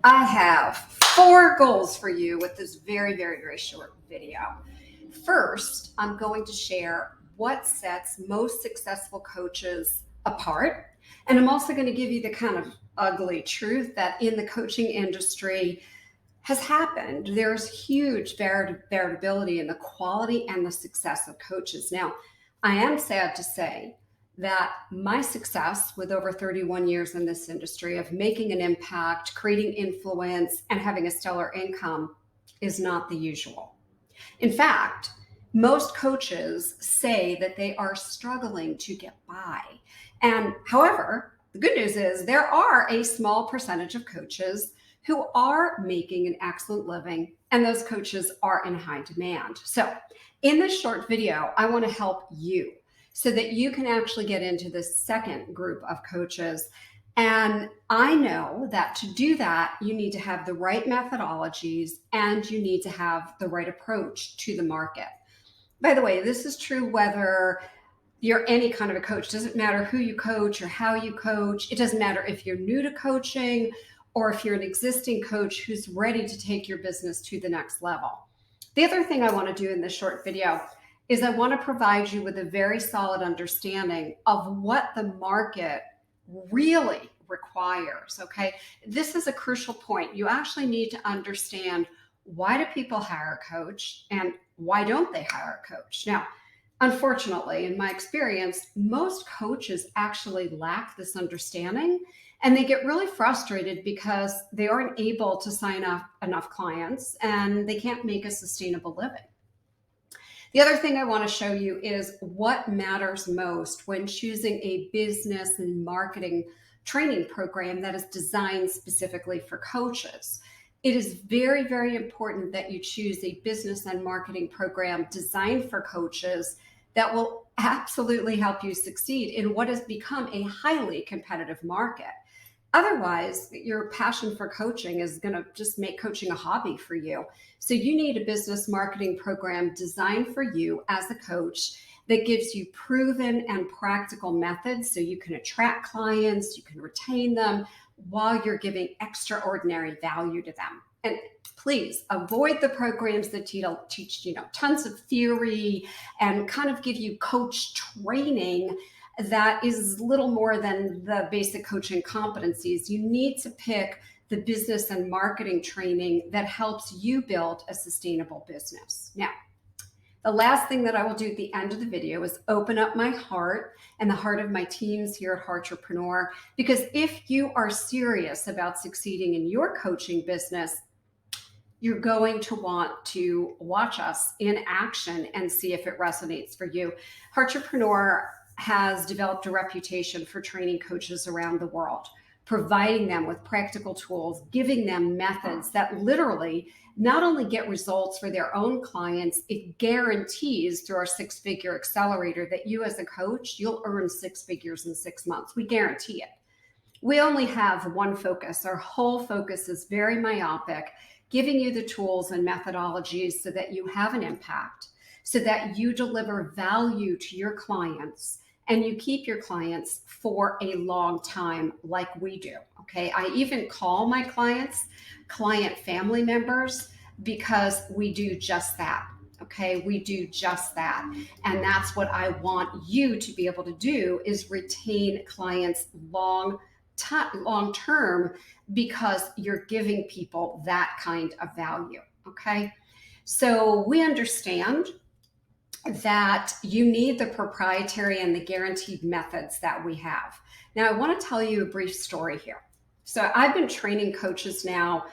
I have 4 goals for you with this very short video. First, I'm going to share what sets most successful coaches apart. And I'm also going to give you the kind of ugly truth that in the coaching industry has happened. There's huge variability in the quality and the success of coaches. Now, I am sad to say that my success with over 31 years in this industry of making an impact, creating influence, and having a stellar income is not the usual. In fact, most coaches say that they are struggling to get by. And however, the good news is there are a small percentage of coaches who are making an excellent living, and those coaches are in high demand. So in this short video, I want to help you so that you can actually get into the second group of coaches. And I know that to do that, you need to have the right methodologies and you need to have the right approach to the market. By the way, this is true whether you're any kind of a coach. It doesn't matter who you coach or how you coach. It doesn't matter if you're new to coaching or if you're an existing coach who's ready to take your business to the next level. The other thing I want to do in this short video is I want to provide you with a very solid understanding of what the market really requires, okay? This is a crucial point. You actually need to understand, why do people hire a coach and why don't they hire a coach? Now, unfortunately, in my experience, most coaches actually lack this understanding and they get really frustrated because they aren't able to sign up enough clients and they can't make a sustainable living. The other thing I want to show you is what matters most when choosing a business and marketing training program that is designed specifically for coaches. It is very important that you choose a business and marketing program designed for coaches that will absolutely help you succeed in what has become a highly competitive market. Otherwise, your passion for coaching is going to just make coaching a hobby for you. So you need a business marketing program designed for you as a coach that gives you proven and practical methods so you can attract clients, you can retain them while you're giving extraordinary value to them. And please avoid the programs that teach tons of theory and kind of give you coach training that is little more than the basic coaching competencies. You need to pick the business and marketing training that helps you build a sustainable business. Now, the last thing that I will do at the end of the video is open up my heart and the heart of my teams here at Heartrepreneur, because if you are serious about succeeding in your coaching business, you're going to want to watch us in action and see if it resonates for you. Heartrepreneur has developed a reputation for training coaches around the world, providing them with practical tools, giving them methods that literally not only get results for their own clients, it guarantees through our 6-figure accelerator that you as a coach, you'll earn 6 figures in 6 months. We guarantee it. We only have one focus. Our whole focus is very myopic, giving you the tools and methodologies so that you have an impact, so that you deliver value to your clients and you keep your clients for a long time like we do, okay? I even call my clients client family members because we do just that, okay? We do just that. And that's what I want you to be able to do, is retain clients long term, because you're giving people that kind of value, okay? So we understand that you need the proprietary and the guaranteed methods that we have. Now, I want to tell you a brief story here. So I've been training coaches now,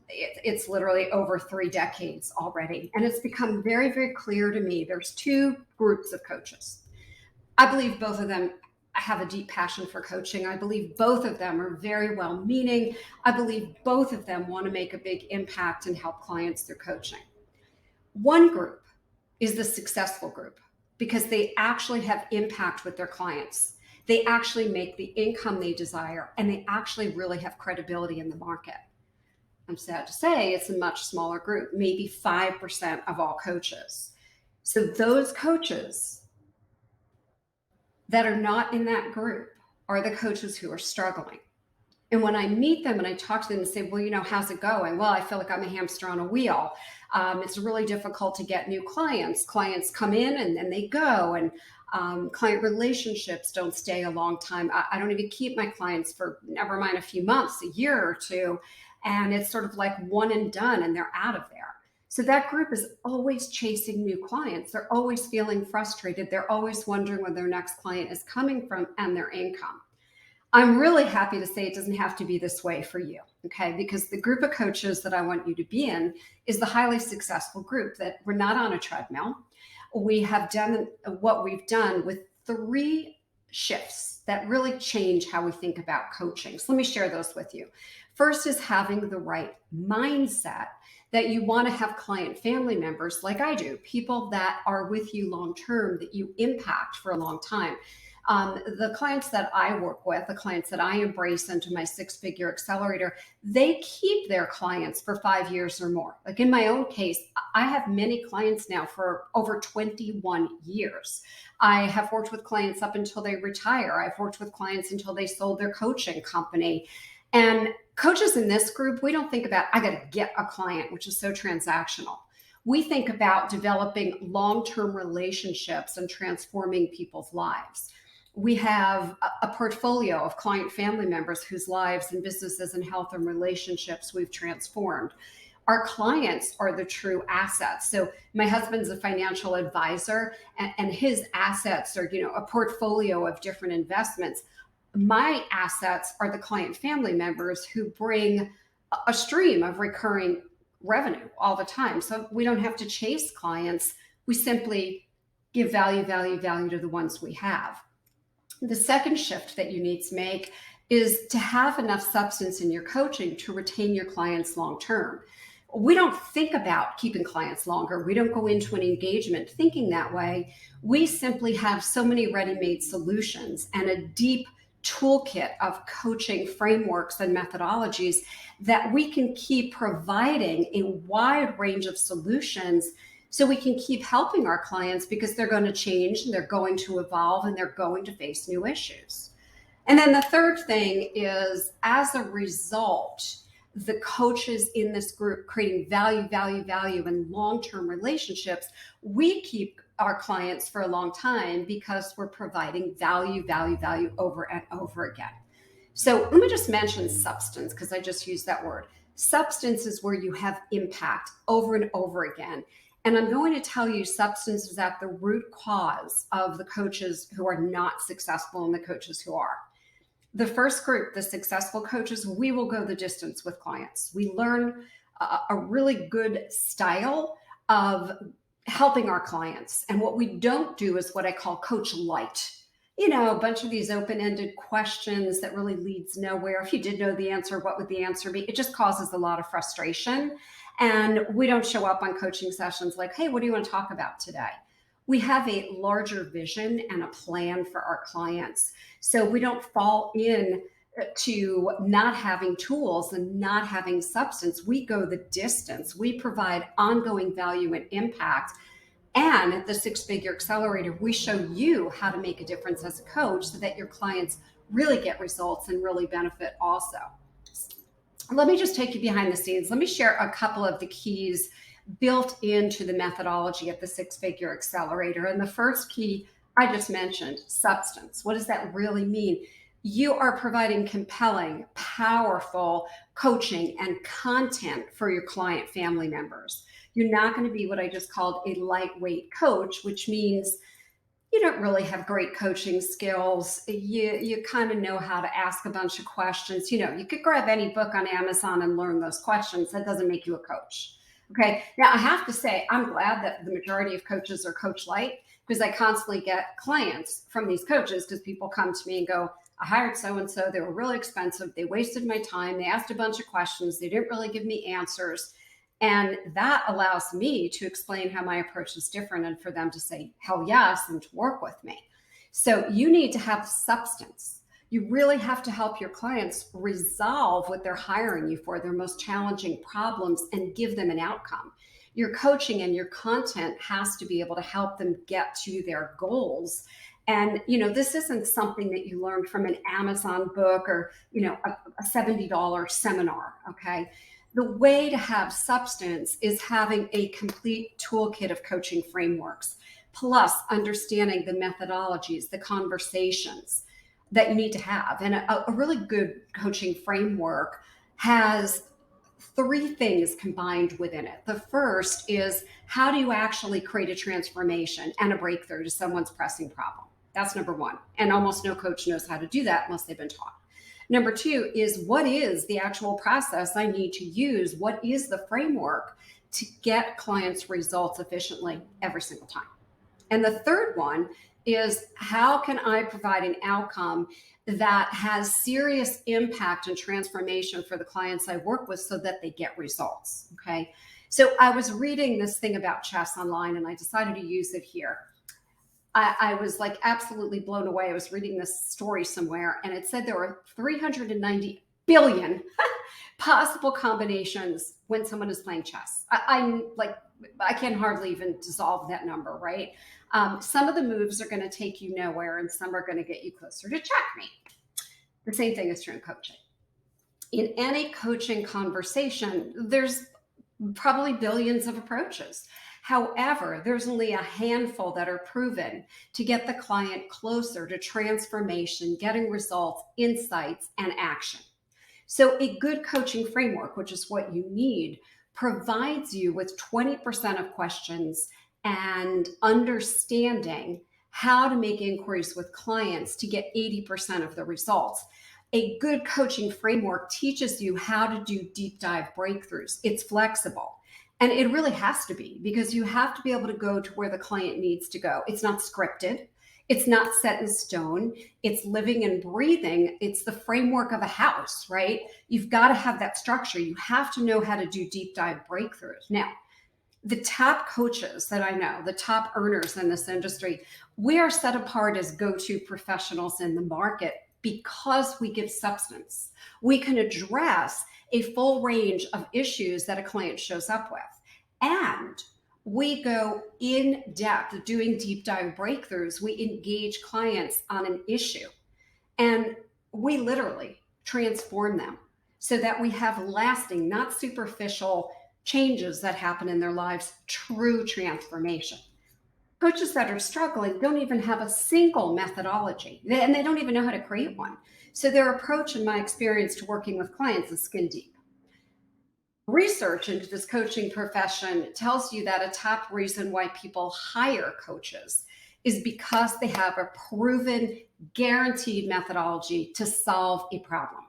it's literally over 3 decades already. And it's become very clear to me there's 2 groups of coaches. I believe both of them have a deep passion for coaching. I believe both of them are very well-meaning. I believe both of them want to make a big impact and help clients through coaching. One group is the successful group because they actually have impact with their clients. They actually make the income they desire, and they actually really have credibility in the market. I'm sad to say it's a much smaller group, maybe 5% of all coaches. So those coaches that are not in that group are the coaches who are struggling. And when I meet them and I talk to them and say, well, how's it going? Well, I feel like I'm a hamster on a wheel. It's really difficult to get new clients. Clients come in and then they go, and client relationships don't stay a long time. I don't even keep my clients for, never mind, a few months, a year or two. And it's sort of like one and done, and they're out of there. So that group is always chasing new clients. They're always feeling frustrated. They're always wondering where their next client is coming from and their income. I'm really happy to say it doesn't have to be this way for you, okay? Because the group of coaches that I want you to be in is the highly successful group, that we're not on a treadmill. We have done what we've done with 3 shifts that really change how we think about coaching. So let me share those with you. First is having the right mindset, that you want to have client family members like I do, people that are with you long term, that you impact for a long time. The clients that I work with, the clients that I embrace into my 6-figure accelerator, they keep their clients for 5 years or more. Like in my own case, I have many clients now for over 21 years. I have worked with clients up until they retire. I've worked with clients until they sold their coaching company. And coaches in this group, we don't think about, I got to get a client, which is so transactional. We think about developing long-term relationships and transforming people's lives. We have a portfolio of client family members whose lives and businesses and health and relationships we've transformed. Our clients are the true assets. So my husband's a financial advisor, and his assets are, a portfolio of different investments. My assets are the client family members who bring a stream of recurring revenue all the time. So we don't have to chase clients. We simply give value to the ones we have. The second shift that you need to make is to have enough substance in your coaching to retain your clients long term. We don't think about keeping clients longer. We don't go into an engagement thinking that way. We simply have so many ready-made solutions and a deep toolkit of coaching frameworks and methodologies that we can keep providing a wide range of solutions, so we can keep helping our clients, because they're going to change and they're going to evolve and they're going to face new issues. And then the third thing is, as a result, the coaches in this group creating value and long-term relationships, we keep our clients for a long time because we're providing value over and over again. So let me just mention substance, because I just used that word. Substance is where you have impact over and over again. And I'm going to tell you, substance is at the root cause of the coaches who are not successful and the coaches who are. The first group, the successful coaches, we will go the distance with clients. We learn a really good style of helping our clients. And what we don't do is what I call coach light. A bunch of these open-ended questions that really leads nowhere. If you did know the answer, what would the answer be? It just causes a lot of frustration. And we don't show up on coaching sessions like, hey, what do you want to talk about today? We have a larger vision and a plan for our clients. So we don't fall in to not having tools and not having substance. We go the distance. We provide ongoing value and impact. And at the 6-figure accelerator, we show you how to make a difference as a coach so that your clients really get results and really benefit also. Let me just take you behind the scenes. Let me share a couple of the keys built into the methodology at the 6-figure accelerator. And the first key I just mentioned, substance. What does that really mean? You are providing compelling, powerful coaching and content for your client family members. You're not going to be what I just called a lightweight coach, which means you don't really have great coaching skills. You kind of know how to ask a bunch of questions. You could grab any book on Amazon and learn those questions. That doesn't make you a coach. Okay. Now I have to say, I'm glad that the majority of coaches are coach light, because I constantly get clients from these coaches, because people come to me and go, I hired so-and-so. They were really expensive. They wasted my time. They asked a bunch of questions. They didn't really give me answers. And that allows me to explain how my approach is different, and for them to say, hell yes, and to work with me. So you need to have substance. You really have to help your clients resolve what they're hiring you for, their most challenging problems, and give them an outcome. Your coaching and your content has to be able to help them get to their goals And, this isn't something that you learned from an Amazon book or, a $70 seminar. Okay. The way to have substance is having a complete toolkit of coaching frameworks, plus understanding the methodologies, the conversations that you need to have. And a really good coaching framework has three things combined within it. The first is, how do you actually create a transformation and a breakthrough to someone's pressing problem? That's number one. And almost no coach knows how to do that unless they've been taught. Number two is, what is the actual process I need to use? What is the framework to get clients results efficiently every single time? And the third one is, how can I provide an outcome that has serious impact and transformation for the clients I work with so that they get results? Okay. So I was reading this thing about chess online and I decided to use it here. I was like absolutely blown away. I was reading this story somewhere and it said there were 390 billion possible combinations when someone is playing chess. I can hardly even dissolve that number, right? Some of the moves are going to take you nowhere and some are going to get you closer to checkmate. The same thing is true in coaching. In any coaching conversation, there's probably billions of approaches. However, there's only a handful that are proven to get the client closer to transformation, getting results, insights, and action. So a good coaching framework, which is what you need, provides you with 20% of questions and understanding how to make inquiries with clients to get 80% of the results. A good coaching framework teaches you how to do deep dive breakthroughs. It's flexible. And it really has to be, because you have to be able to go to where the client needs to go. It's not scripted. It's not set in stone. It's living and breathing. It's the framework of a house, right? You've got to have that structure. You have to know how to do deep dive breakthroughs. Now, the top coaches that I know, the top earners in this industry, we are set apart as go-to professionals in the market because we give substance. We can address a full range of issues that a client shows up with. And we go in depth doing deep dive breakthroughs. We engage clients on an issue and we literally transform them so that we have lasting, not superficial changes that happen in their lives, true transformation. Coaches that are struggling don't even have a single methodology, and they don't even know how to create one. So their approach, in my experience, to working with clients is skin deep. Research into this coaching profession tells you that a top reason why people hire coaches is because they have a proven, guaranteed methodology to solve a problem.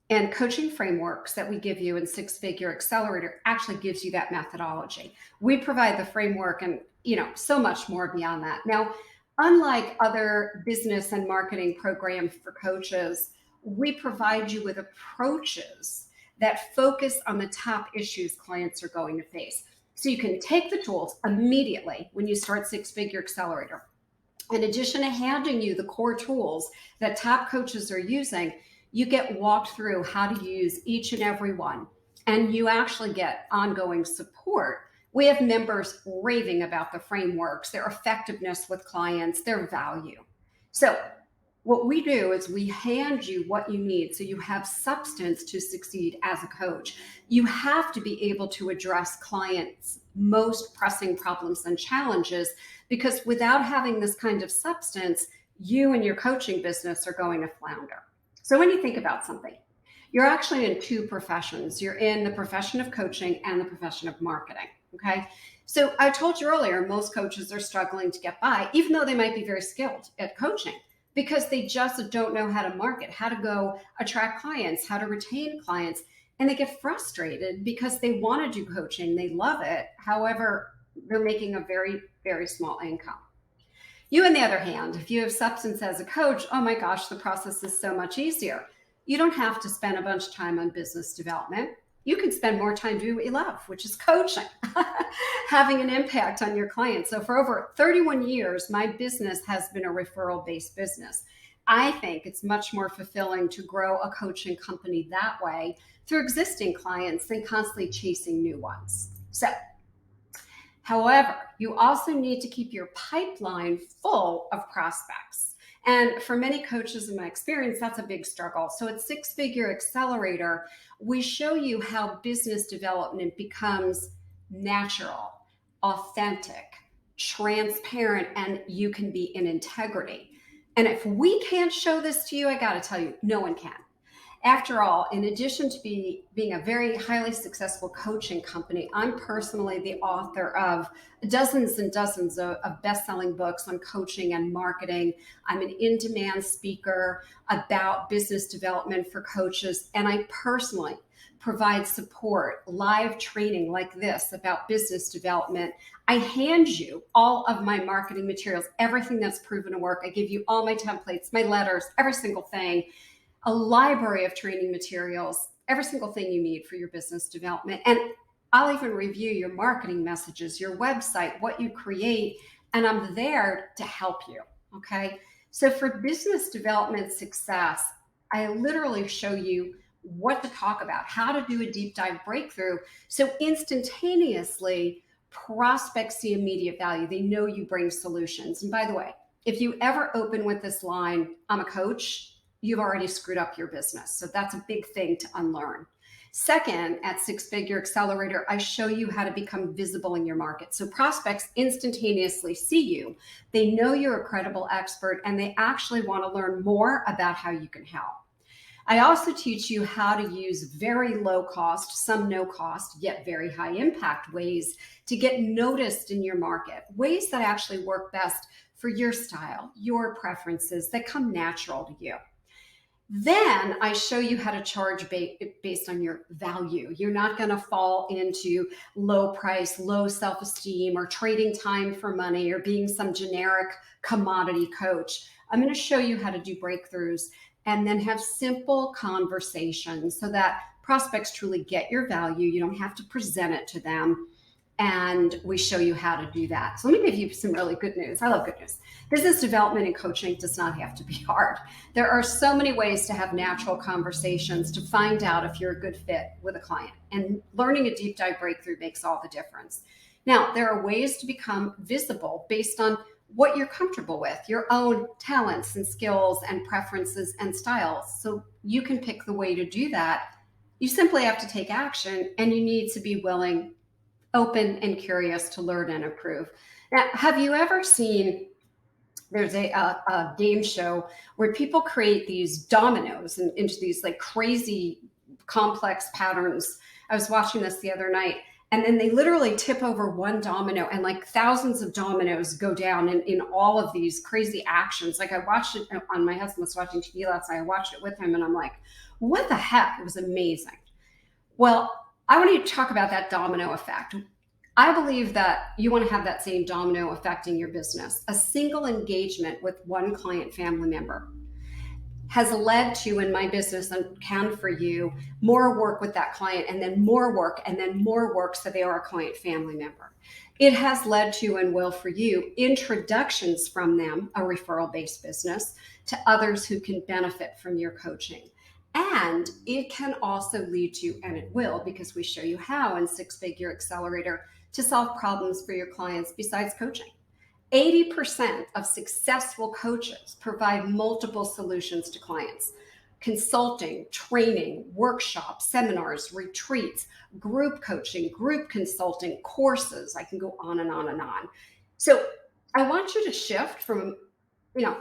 And coaching frameworks that we give you in Six Figure Accelerator actually gives you that methodology. We provide the framework and so much more beyond that. Now, unlike other business and marketing programs for coaches, we provide you with approaches that focus on the top issues clients are going to face. So you can take the tools immediately when you start Six Figure Accelerator. In addition to handing you the core tools that top coaches are using, you get walked through how to use each and every one, and you actually get ongoing support. We have members raving about the frameworks, their effectiveness with clients, their value. So what we do is we hand you what you need so you have substance to succeed as a coach. You have to be able to address clients' most pressing problems and challenges, because without having this kind of substance, you and your coaching business are going to flounder. So when you think about something, you're actually in two professions. You're in the profession of coaching and the profession of marketing, okay? So I told you earlier, most coaches are struggling to get by, even though they might be very skilled at coaching, because they just don't know how to market, how to go attract clients, how to retain clients. And they get frustrated because they want to do coaching, they love it. However, they're making a very, very small income. You, on the other hand, if you have substance as a coach, oh my gosh, the process is so much easier. You don't have to spend a bunch of time on business development. You can spend more time doing what you love, which is coaching, having an impact on your clients. So for over 31 years, my business has been a referral-based business. I think it's much more fulfilling to grow a coaching company that way through existing clients than constantly chasing new ones. So However, you also need to keep your pipeline full of prospects. And for many coaches in my experience, that's a big struggle. So at Six Figure Accelerator, we show you how business development becomes natural, authentic, transparent, and you can be in integrity. And if we can't show this to you, I got to tell you, no one can. After all, in addition to being a very highly successful coaching company, I'm personally the author of dozens and dozens of best-selling books on coaching and marketing. I'm an in-demand speaker about business development for coaches, and I personally provide support, live training like this about business development. I hand you all of my marketing materials, everything that's proven to work. I give you all my templates, my letters, every single thing, a library of training materials, every single thing you need for your business development. And I'll even review your marketing messages, your website, what you create, and I'm there to help you. Okay. So for business development success, I literally show you what to talk about, how to do a deep dive breakthrough. So instantaneously, prospects see immediate value. They know you bring solutions. And by the way, if you ever open with this line, I'm a coach, you've already screwed up your business. So that's a big thing to unlearn. Second, at Six Figure Accelerator, I show you how to become visible in your market. So prospects instantaneously see you. They know you're a credible expert, and they actually want to learn more about how you can help. I also teach you how to use very low cost, some no cost, yet very high impact ways to get noticed in your market, ways that actually work best for your style, your preferences, that come natural to you. Then I show you how to charge based on your value. You're not going to fall into low price, low self-esteem, or trading time for money, or being some generic commodity coach. I'm going to show you how to do breakthroughs and then have simple conversations so that prospects truly get your value. You don't have to present it to them. And we show you how to do that. So let me give you some really good news. I love good news. Business development and coaching does not have to be hard. There are so many ways to have natural conversations to find out if you're a good fit with a client. And learning a deep dive breakthrough makes all the difference. Now, there are ways to become visible based on what you're comfortable with, your own talents and skills and preferences and styles. So you can pick the way to do that. You simply have to take action, and you need to be willing, open, and curious to learn and improve. Now, have you ever seen, there's a game show where people create these dominoes and into these like crazy complex patterns. I was watching this the other night, and then they literally tip over one domino and like thousands of dominoes go down in all of these crazy actions. Like I watched it on, my husband was watching TV last night. I watched it with him, and I'm like, what the heck? It was amazing. Well, I want to talk about that domino effect. I believe that you want to have that same domino effect in your business. A single engagement with one client family member has led to, in my business and can for you, more work with that client, and then more work, and then more work, so they are a client family member. It has led to, and will for you, introductions from them, a referral-based business, to others who can benefit from your coaching. And it can also lead to, and it will, because we show you how in Six Figure Accelerator, to solve problems for your clients besides coaching. 80% of successful coaches provide multiple solutions to clients: consulting, training, workshops, seminars, retreats, group coaching, group consulting, courses. I can go on and on and on. So I want you to shift from,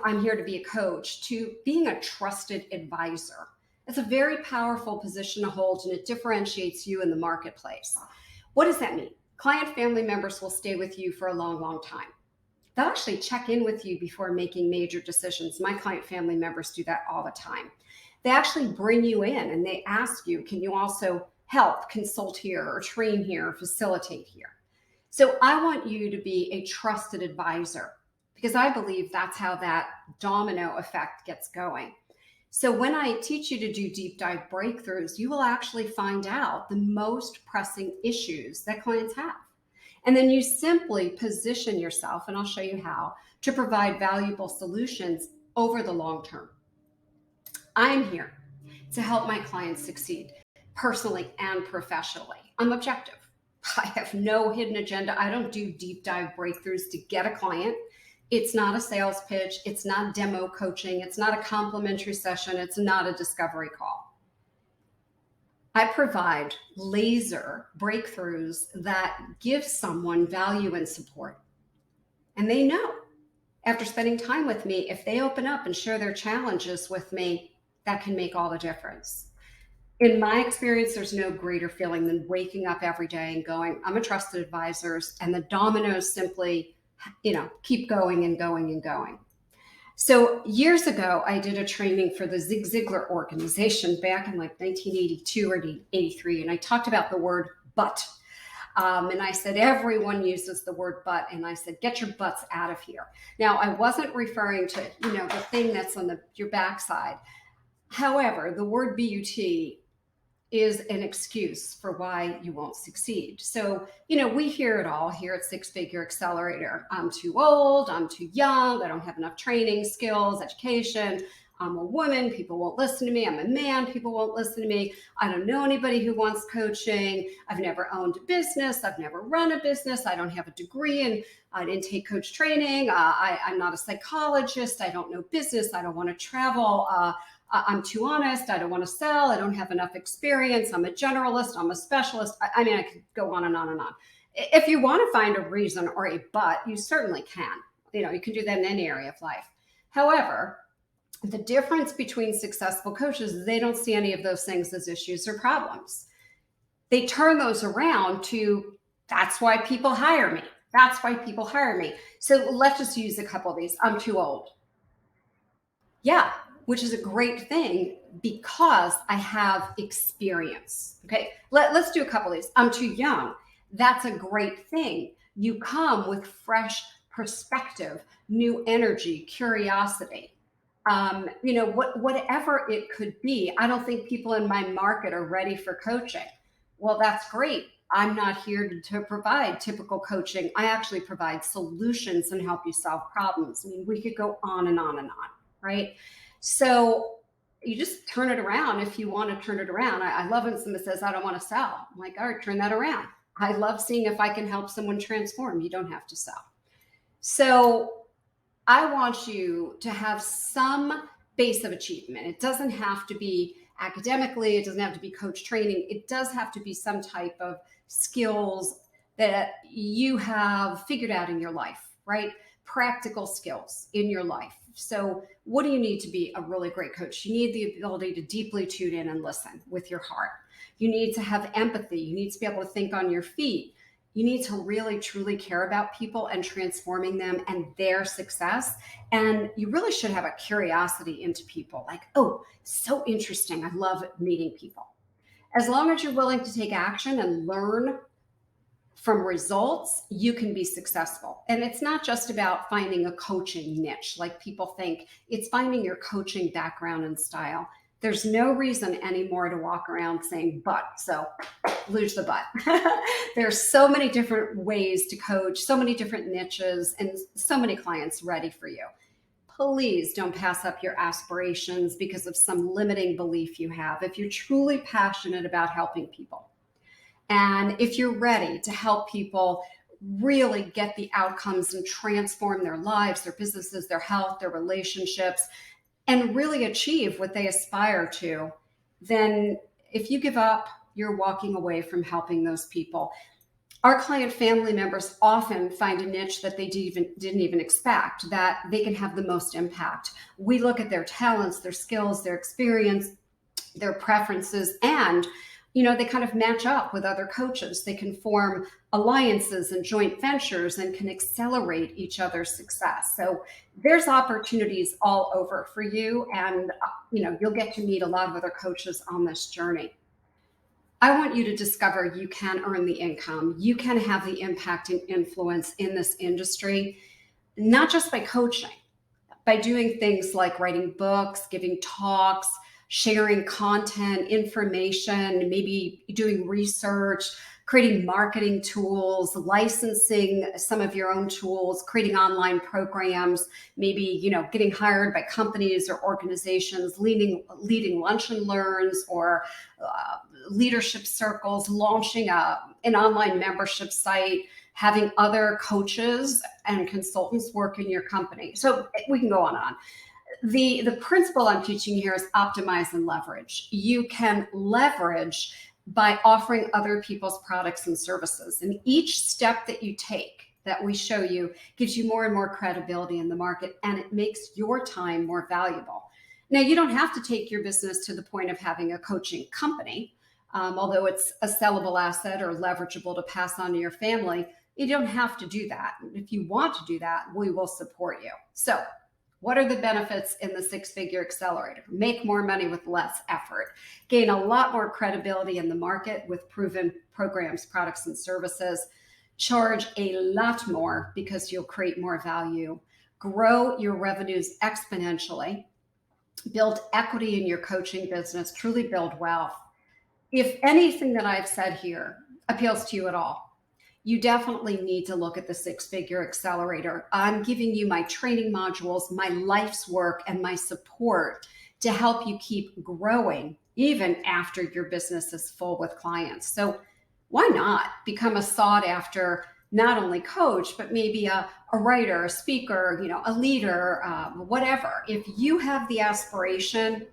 I'm here to be a coach, to being a trusted advisor. It's a very powerful position to hold, and it differentiates you in the marketplace. What does that mean? Client family members will stay with you for a long, long time. They'll actually check in with you before making major decisions. My client family members do that all the time. They actually bring you in and they ask you, can you also help consult here or train here or facilitate here? So I want you to be a trusted advisor, because I believe that's how that domino effect gets going. So when I teach you to do deep dive breakthroughs, you will actually find out the most pressing issues that clients have. And then you simply position yourself, and I'll show you how, to provide valuable solutions over the long term. I'm here to help my clients succeed personally and professionally. I'm objective. I have no hidden agenda. I don't do deep dive breakthroughs to get a client. It's not a sales pitch. It's not demo coaching. It's not a complimentary session. It's not a discovery call. I provide laser breakthroughs that give someone value and support. And they know after spending time with me, if they open up and share their challenges with me, that can make all the difference. In my experience, there's no greater feeling than waking up every day and going, I'm a trusted advisor, and the dominoes simply, keep going and going and going. So years ago, I did a training for the Zig Ziglar organization back in like 1982 or 83, and I talked about the word but. And I said, everyone uses the word but. And I said, get your butts out of here. Now, I wasn't referring to, the thing that's on your backside. However, the word BUT is an excuse for why you won't succeed. So, we hear it all here at Six Figure Accelerator. I'm too old, I'm too young, I don't have enough training, skills, education. I'm a woman, people won't listen to me. I'm a man, people won't listen to me. I don't know anybody who wants coaching. I've never owned a business. I've never run a business. I don't have a degree in intake coach training. I'm not a psychologist. I don't know business. I don't want to travel. I'm too honest. I don't want to sell. I don't have enough experience. I'm a generalist. I'm a specialist. I could go on and on and on. If you want to find a reason or a but, you certainly can. You can do that in any area of life. However, the difference between successful coaches is they don't see any of those things as issues or problems. They turn those around to, that's why people hire me. That's why people hire me. So let's just use a couple of these. I'm too old. Yeah, which is a great thing because I have experience. Okay, let's do a couple of these. I'm too young. That's a great thing. You come with fresh perspective, new energy, curiosity. Whatever it could be. I don't think people in my market are ready for coaching. Well, that's great. I'm not here to provide typical coaching. I actually provide solutions and help you solve problems. We could go on and on and on, right? So you just turn it around if you want to turn it around. I love when somebody says, I don't want to sell. I'm like, all right, turn that around. I love seeing if I can help someone transform. You don't have to sell. So I want you to have some base of achievement. It doesn't have to be academically. It doesn't have to be coach training. It does have to be some type of skills that you have figured out in your life, right? Practical skills in your life. So what do you need to be a really great coach? You need the ability to deeply tune in and listen with your heart. You need to have empathy. You need to be able to think on your feet. You need to really, truly care about people and transforming them and their success. And you really should have a curiosity into people like, oh, so interesting. I love meeting people. As long as you're willing to take action and learn from results, you can be successful. And it's not just about finding a coaching niche like people think. It's finding your coaching background and style. There's no reason anymore to walk around saying but, so lose the but. There's so many different ways to coach, so many different niches, and so many clients ready for you. Please don't pass up your aspirations because of some limiting belief you have. If you're truly passionate about helping people, and if you're ready to help people really get the outcomes and transform their lives, their businesses, their health, their relationships, and really achieve what they aspire to, then if you give up, you're walking away from helping those people. Our client family members often find a niche that they didn't even expect, that they can have the most impact. We look at their talents, their skills, their experience, their preferences, and they kind of match up with other coaches. They can form alliances and joint ventures and can accelerate each other's success. So there's opportunities all over for you. And, you'll get to meet a lot of other coaches on this journey. I want you to discover you can earn the income. You can have the impact and influence in this industry, not just by coaching, by doing things like writing books, giving talks, sharing content, information, maybe doing research, creating marketing tools, licensing some of your own tools, creating online programs, maybe, getting hired by companies or organizations, leading lunch and learns, or leadership circles, launching an online membership site, having other coaches and consultants work in your company. So we can go on and on. The principle I'm teaching here is optimize and leverage. You can leverage by offering other people's products and services. And each step that you take that we show you gives you more and more credibility in the market, and it makes your time more valuable. Now, you don't have to take your business to the point of having a coaching company, although it's a sellable asset or leverageable to pass on to your family. You don't have to do that. If you want to do that, we will support you. So what are the benefits in the six-figure accelerator? Make more money with less effort, gain a lot more credibility in the market with proven programs, products, and services, charge a lot more because you'll create more value, grow your revenues exponentially, build equity in your coaching business, truly build wealth. If anything that I've said here appeals to you at all, you definitely need to look at the six-figure accelerator. I'm giving you my training modules, my life's work, and my support to help you keep growing even after your business is full with clients. So why not become a sought after not only coach, but maybe a writer, a speaker, a leader, whatever. If you have the aspiration,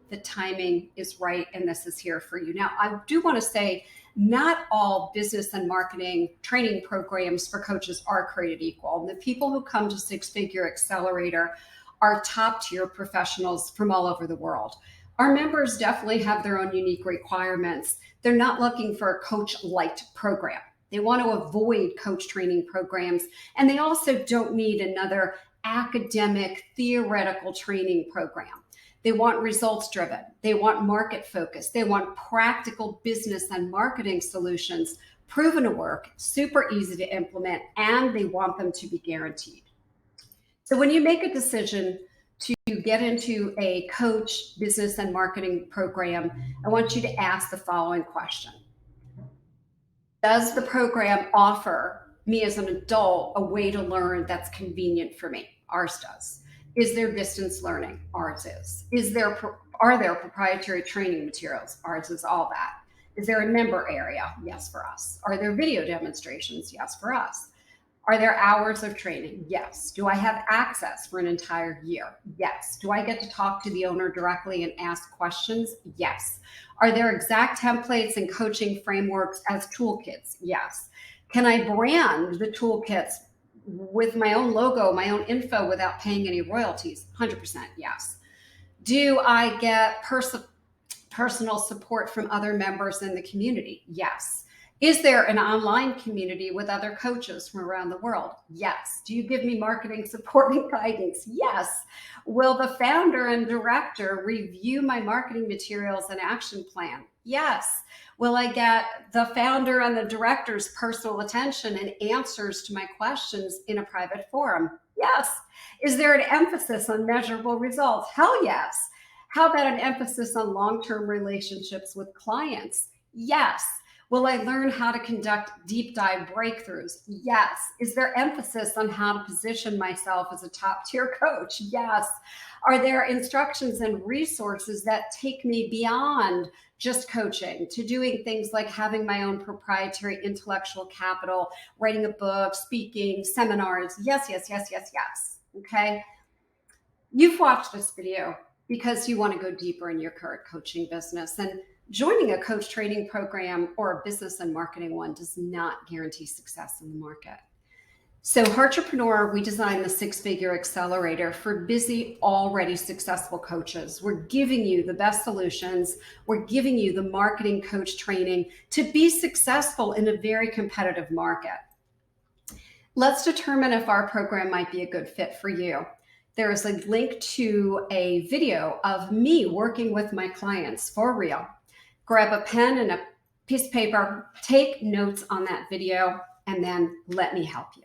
the timing is right, and this is here for you. Now, I do want to say, not all business and marketing training programs for coaches are created equal. And the people who come to Six Figure Accelerator are top tier professionals from all over the world. Our members definitely have their own unique requirements. They're not looking for a coach light program. They want to avoid coach training programs. And they also don't need another academic theoretical training program. They want results driven. They want market focus. They want practical business and marketing solutions, proven to work, super easy to implement, and they want them to be guaranteed. So when you make a decision to get into a coach business and marketing program, I want you to ask the following question. Does the program offer me as an adult a way to learn that's convenient for me? Ours does. Is there distance learning? Ours is. Are there proprietary training materials? Ours is all that. Is there a member area? Yes, for us. Are there video demonstrations? Yes, for us. Are there hours of training? Yes. Do I have access for an entire year? Yes. Do I get to talk to the owner directly and ask questions? Yes. Are there exact templates and coaching frameworks as toolkits? Yes. Can I brand the toolkits with my own logo, my own info without paying any royalties? 100% yes. Do I get personal support from other members in the community? Yes. Is there an online community with other coaches from around the world? Yes. Do you give me marketing support and guidance? Yes. Will the founder and director review my marketing materials and action plan? Yes. Will I get the founder and the director's personal attention and answers to my questions in a private forum? Yes. Is there an emphasis on measurable results? Hell yes. How about an emphasis on long-term relationships with clients? Yes. Will I learn how to conduct deep dive breakthroughs? Yes. Is there emphasis on how to position myself as a top tier coach? Yes. Are there instructions and resources that take me beyond just coaching to doing things like having my own proprietary intellectual capital, writing a book, speaking, seminars? Yes, yes, yes, yes, yes. Okay. You've watched this video because you want to go deeper in your current coaching business, and joining a coach training program or a business and marketing one does not guarantee success in the market. So Heartrepreneur, we designed the Six Figure Accelerator for busy, already successful coaches. We're giving you the best solutions. We're giving you the marketing coach training to be successful in a very competitive market. Let's determine if our program might be a good fit for you. There is a link to a video of me working with my clients for real. Grab a pen and a piece of paper, take notes on that video, and then let me help you.